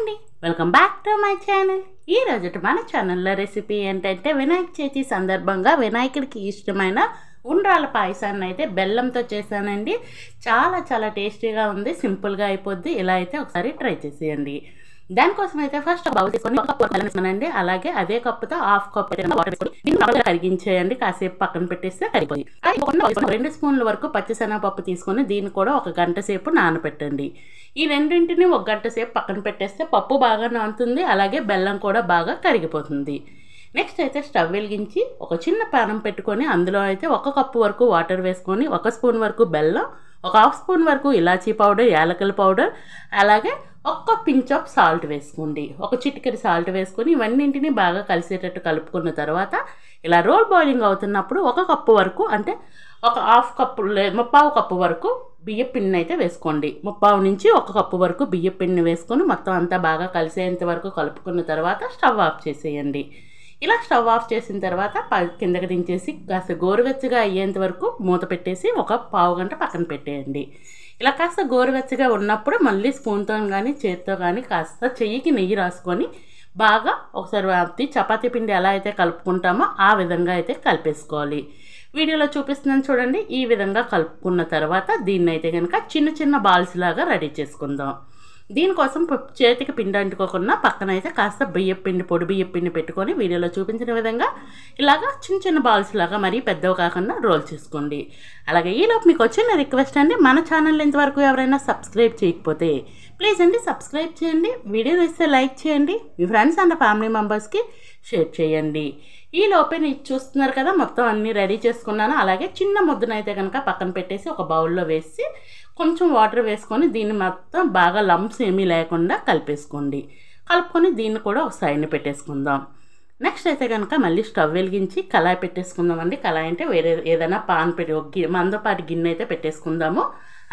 అండి, welcome back to my channel. ఈ రోజు మన ఛానల్లో రెసిపీ ఏంటంటే వినాయక చవితి సందర్భంగా వినాయకుడికి ఇష్టమైన ఉండ్రాల పాయసాన్ని అయితే బెల్లంతో చేశానండి. చాలా చాలా టేస్టీగా ఉంది, సింపుల్గా అయిపోద్ది. ఇలా అయితే ఒకసారి ట్రై చేసేయండి. దానికోసం అయితే ఫస్ట్ బౌల్ తీసుకొని ఒక కప్పు బెల్లం వేసుకోనండి. అలాగే అదే కప్పుతో హాఫ్ కప్ వాటర్ వేసుకొని దీన్ని కరిగించేయండి. కాసేపు పక్కన పెట్టేస్తే కరిగిపోయి 2 స్పూన్ల వరకు పచ్చిశనగపప్పు తీసుకొని దీన్ని కూడా 1 గంట సేపు నానబెట్టండి. ఈ రెండింటిని 1 గంట సేపు పక్కన పెట్టేస్తే పప్పు బాగా నానుతుంది, అలాగే బెల్లం కూడా బాగా కరిగిపోతుంది. నెక్స్ట్ అయితే స్టవ్ వెలిగించి ఒక చిన్న పానం పెట్టుకొని అందులో అయితే 1 కప్పు వరకు వాటర్ వేసుకొని 1 స్పూన్ వరకు బెల్లం, 1/2 స్పూన్ వరకు ఇలాచీ పౌడర్, యాలకుల పౌడర్, అలాగే 1 పించ్ ఆఫ్ సాల్ట్ వేసుకోండి. 1 చిటికెడు సాల్ట్ వేసుకొని ఇవన్నింటినీ బాగా కలిసేటట్టు కలుపుకున్న తర్వాత ఇలా రోల్ బాయిలింగ్ అవుతున్నప్పుడు 1 కప్పు వరకు అంటే 1/2 కప్పు 3/4 కప్పు వరకు బియ్య పిండిని అయితే వేసుకోండి. 3/4 నుంచి 1 కప్పు వరకు బియ్య పిండిని వేసుకొని మొత్తం అంతా బాగా కలిసేంత వరకు కలుపుకున్న తర్వాత స్టవ్ ఆఫ్ చేసేయండి. ఇలా స్టవ్ ఆఫ్ చేసిన తర్వాత కిందకి దించేసి కాస్త గోరువెచ్చగా అయ్యేంత వరకు మూత పెట్టేసి 1 పావు గంట పక్కన పెట్టేయండి. ఇలా కాస్త గోరువెచ్చగా ఉన్నప్పుడు మళ్ళీ స్పూన్తో కానీ చేతితో కానీ కాస్త చెయ్యికి నెయ్యి రాసుకొని బాగా ఒకసారి చపాతీ పిండి ఎలా అయితే కలుపుకుంటామో ఆ విధంగా అయితే కలిపేసుకోవాలి. వీడియోలో చూపిస్తున్నాను చూడండి. ఈ విధంగా కలుపుకున్న తర్వాత దీన్ని అయితే కనుక చిన్న చిన్న బాల్స్ లాగా రెడీ చేసుకుందాం. దీనికోసం చేతికి పిండి అంటుకోకుండా పక్కన అయితే కాస్త పొడి బియ్యం పిండి పెట్టుకొని వీడియోలో చూపించిన విధంగా ఇలాగా చిన్న చిన్న బాల్స్ లాగా మరీ పెద్దవి కాకుండా రోల్ చేసుకోండి. అలాగే ఈలోపు మీకు వచ్చిన రిక్వెస్ట్ అండి, మన ఛానల్ ఇంతవరకు ఎవరైనా సబ్స్క్రైబ్ చేయకపోతే ప్లీజ్ అండి సబ్స్క్రైబ్ చేయండి. వీడియో ఇస్తే లైక్ చేయండి, మీ ఫ్రెండ్స్ అండ్ ఫ్యామిలీ మెంబర్స్కి షేర్ చేయండి. ఈ లోపే నేను చూస్తున్నారు కదా మొత్తం అన్నీ రెడీ చేసుకున్నాను. అలాగే చిన్న ముద్దనైతే కనుక పక్కన పెట్టేసి ఒక బౌల్లో వేసి కొంచెం వాటర్ వేసుకొని దీన్ని మొత్తం బాగా లంప్స్ ఏమీ లేకుండా కలిపేసుకోండి. కలుపుకొని దీన్ని కూడా ఒక సైడ్ని పెట్టేసుకుందాం. నెక్స్ట్ అయితే కనుక మళ్ళీ స్టవ్ వెలిగించి కళాయి పెట్టేసుకుందామండి. కళాయి అంటే వేరే ఏదైనా పాన్ పెట్టి మందపాటి గిన్నె అయితే పెట్టేసుకుందాము.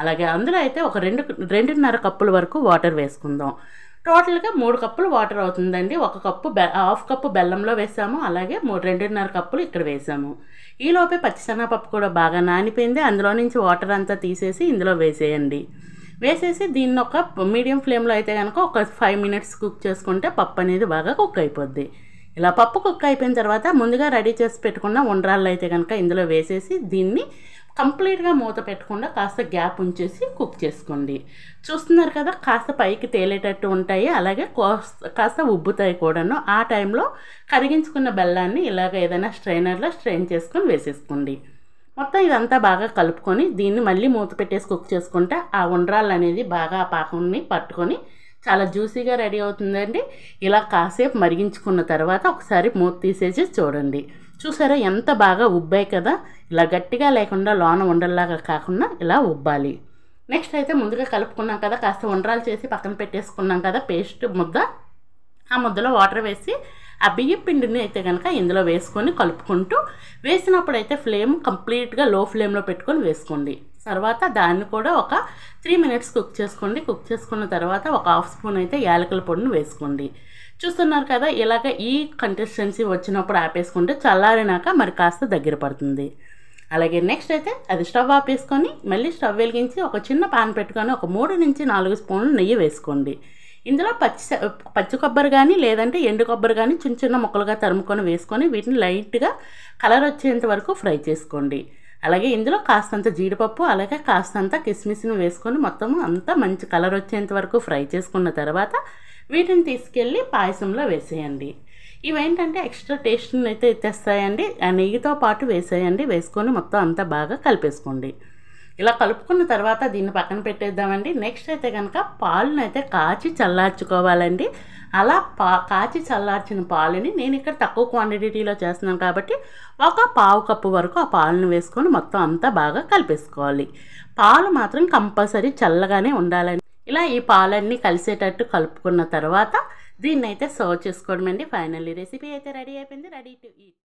అలాగే అందులో అయితే ఒక 2.5 కప్పుల వరకు వాటర్ వేసుకుందాం. టోటల్గా 3 కప్పులు వాటర్ అవుతుందండి. 1 కప్పు హాఫ్ కప్పు బెల్లంలో వేసాము, అలాగే 2.5 కప్పులు ఇక్కడ వేసాము. ఈలోపే పచ్చిశనగపప్పు కూడా బాగా నానిపోయింది. అందులో నుంచి వాటర్ అంతా తీసేసి ఇందులో వేసేయండి. వేసేసి దీన్ని ఒక మీడియం ఫ్లేమ్లో అయితే కనుక ఒక 5 మినిట్స్ కుక్ చేసుకుంటే పప్పు అనేది బాగా కుక్ అయిపోద్ది. ఇలా పప్పు కుక్ అయిపోయిన తర్వాత ముందుగా రెడీ చేసి పెట్టుకున్న ఉండ్రాళ్ళు అయితే కనుక ఇందులో వేసేసి దీన్ని కంప్లీట్గా మూత పెట్టకుండా కాస్త గ్యాప్ ఉంచేసి కుక్ చేసుకోండి. చూస్తున్నారు కదా కాస్త పైకి తేలేటట్టు ఉంటాయి, అలాగే కాస్త ఉబ్బుతాయి కూడాను. ఆ టైంలో కరిగించుకున్న బెల్లాన్ని ఇలాగ ఏదైనా స్ట్రైనర్లో స్ట్రెయిన్ చేసుకొని వేసేసుకోండి. మొత్తం ఇదంతా బాగా కలుపుకొని దీన్ని మళ్ళీ మూత పెట్టేసి కుక్ చేసుకుంటే ఆ ఉండ్రాళ్ళు అనేది బాగా ఆ పాకాన్ని పట్టుకొని చాలా జ్యూసీగా రెడీ అవుతుందండి. ఇలా కాసేపు మరిగించుకున్న తర్వాత ఒకసారి మూత తీసేసి చూడండి. చూసారా ఎంత బాగా ఉబ్బాయి కదా. ఇలా గట్టిగా లేకుండా లోన ఉండల్లాగా కాకుండా ఇలా ఉబ్బాలి. నెక్స్ట్ అయితే ముందుగా కలుపుకున్నాం కదా, కాస్త ఉండ్రాలు చేసి పక్కన పెట్టేసుకున్నాం కదా పేస్ట్ ముద్ద. ఆ ముద్దలో వాటర్ వేసి ఆ బియ్యం పిండిని అయితే కనుక ఇందులో వేసుకొని కలుపుకుంటూ వేసినప్పుడు అయితే ఫ్లేమ్ కంప్లీట్గా లో ఫ్లేమ్లో పెట్టుకొని వేసుకోండి. తర్వాత దాన్ని కూడా ఒక 3 మినిట్స్ కుక్ చేసుకోండి. కుక్ చేసుకున్న తర్వాత 1/2 స్పూన్ అయితే యాలకుల పొడిని వేసుకోండి. చూస్తున్నారు కదా ఇలాగ ఈ కన్సిస్టెన్సీ వచ్చినప్పుడు ఆపేసుకుంటే చల్లారినాక మరి కాస్త దగ్గర పడుతుంది. అలాగే నెక్స్ట్ అయితే అది స్టవ్ ఆపేసుకొని మళ్ళీ స్టవ్ వెలిగించి ఒక చిన్న పాన్ పెట్టుకొని ఒక 3 నుంచి 4 స్పూన్లు నెయ్యి వేసుకోండి. ఇందులో పచ్చి కొబ్బరి కానీ లేదంటే ఎండు కొబ్బరి కానీ చిన్న చిన్న ముక్కలుగా తరుముకొని వేసుకొని వీటిని లైట్గా కలర్ వచ్చేంత వరకు ఫ్రై చేసుకోండి. అలాగే ఇందులో కాస్తంత జీడిపప్పు అలాగే కాస్తంత కిస్మిస్ని వేసుకొని మొత్తం అంతా మంచి కలర్ వచ్చేంత వరకు ఫ్రై చేసుకున్న తర్వాత వీటిని తీసుకెళ్ళి పాయసంలో వేసేయండి. ఇవేంటంటే ఎక్స్ట్రా టేస్ట్ని అయితే తెస్తాయండి. ఆ నెయ్యితో పాటు వేసేయండి. వేసుకొని మొత్తం అంతా బాగా కలిపేసుకోండి. ఇలా కలుపుకున్న తర్వాత దీన్ని పక్కన పెట్టేద్దామండి. నెక్స్ట్ అయితే కనుక పాలను అయితే కాచి చల్లార్చుకోవాలండి. అలా కాచి చల్లార్చిన పాలని నేను ఇక్కడ తక్కువ క్వాంటిటీలో చేస్తున్నాను కాబట్టి 1/4 కప్పు వరకు ఆ పాలను వేసుకొని మొత్తం అంతా బాగా కలిపేసుకోవాలి. పాలు మాత్రం కంపల్సరీ చల్లగానే ఉండాలండి. ఇలా ఈ పాలన్నీ కలిసేటట్టు కలుపుకున్న తర్వాత దీన్ని అయితే సర్వ్ చేసుకోవడం అండి. ఫైనల్లీ రెసిపీ అయితే రెడీ అయిపోయింది, రెడీ టు ఈట్.